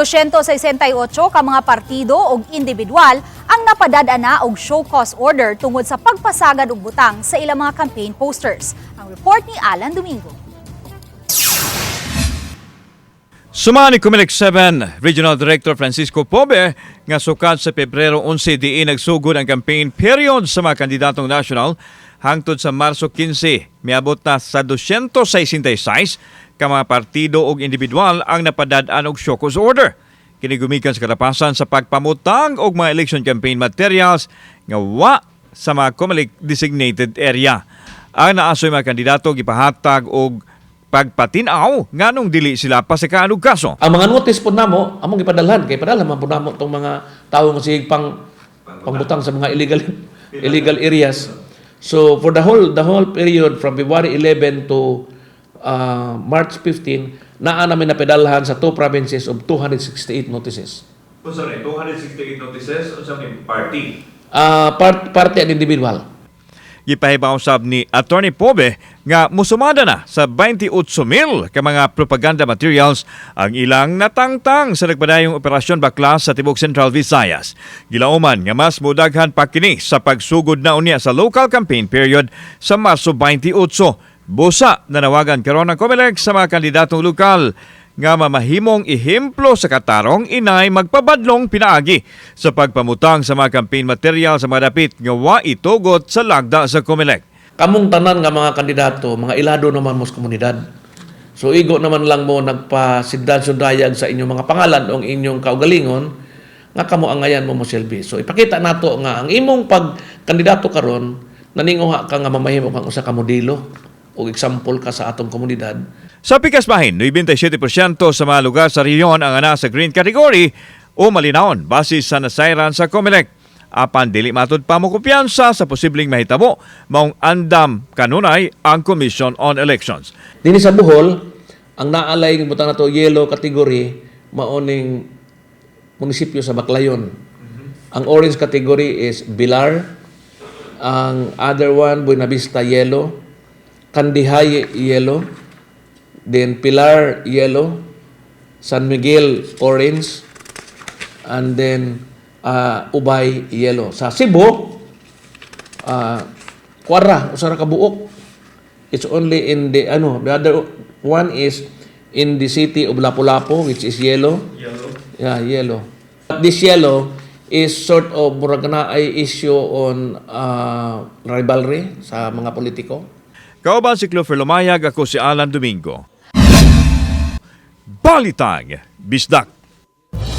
268 ka mga partido o indibidwal ang napadad-an na og showcause order tungod sa pagpasagad og butang sa ilang mga campaign posters. Ang report ni Alan Domingo. Suma ni COMELEC 7 Regional Director Francisco Pobe nga sukad sa Pebrero 11 diin nagsugod ang campaign period sa mga kandidatong national hangtod sa Marso 15. Miabot na sa 266 ka mga partido o indibidwal ang napadad-an og showcause order. Kini gumikan sa kalapasan sa pagpamutang og mga election campaign materials nga wa sa mga COMELEC designated area. Ang naasoyng mga kandidato gipahatag og pagpatin-aw nganong dili sila pasakaan og kaso. Ang mga notice po namo among ipadalhan kay padala man po namo tong mga tawo nga sig pangbutang sa mga illegal areas. So for the whole period from February 11 to March 15 naa namin napadalhan sa two provinces of 268 notices. Sorry, 268 notices unsa may party? Party and individual. Gipahibaw sab ni Attorney Pobe nga musumada na sa 28,000 ka mga propaganda materials ang ilang natangtang sa nagpadayong operasyon baklas sa tibok Central Visayas. Gilauman nga mas mudaghan pa kini sa pagsugod na unya sa local campaign period sa Marso 28. Busa nanawagan karon ng COMELEC sa mga kandidatong lokal nga mamahimong ihemplo sa katarong inay magpabadlong pinaagi sa pagpamutang sa mga campaign material sa mga dapit nga wa itugot sa lagda sa COMELEC. Kamong tanan nga mga kandidato, mga ilado naman mo sa komunidad. So igo naman lang mo nagpasiddan-sundayag sa inyong mga pangalan o inyong kaugalingon nga kamo ang ngayan mo moselbi. So ipakita nato nga ang imong pagkandidato karon naninguha ka nga mamahimo kang usa ka modelo o example ka sa atong komunidad. Sa pikas bahin, 97% sa mga lugar sa rehiyon ang ana sa green category o malinawon base sa nasayran sa COMELEC. Apan dili matud pa mo kumpiyansa sa posibleng mahitabo maong andam kanunay ang Commission on Elections. Dinhi sa Bohol, ang naalay ng butang nato yellow category maoning munisipyo sa Baclayon. Ang orange category is Bilar. Ang other one Buena Vista yellow, Kandihay yellow, then Pilar yellow, San Miguel orange, and then Ubay yellow. Sa Cebu, Kuara, usara ka buok. It's only in the the other one is in the city of Lapu-Lapu, which is yellow. Yeah, yellow. But this yellow is sort of murag na ay issue on rivalry sa mga politiko. Kauban si Clover Lumayag, ako si Alan Domingo. Balitang Bisdak.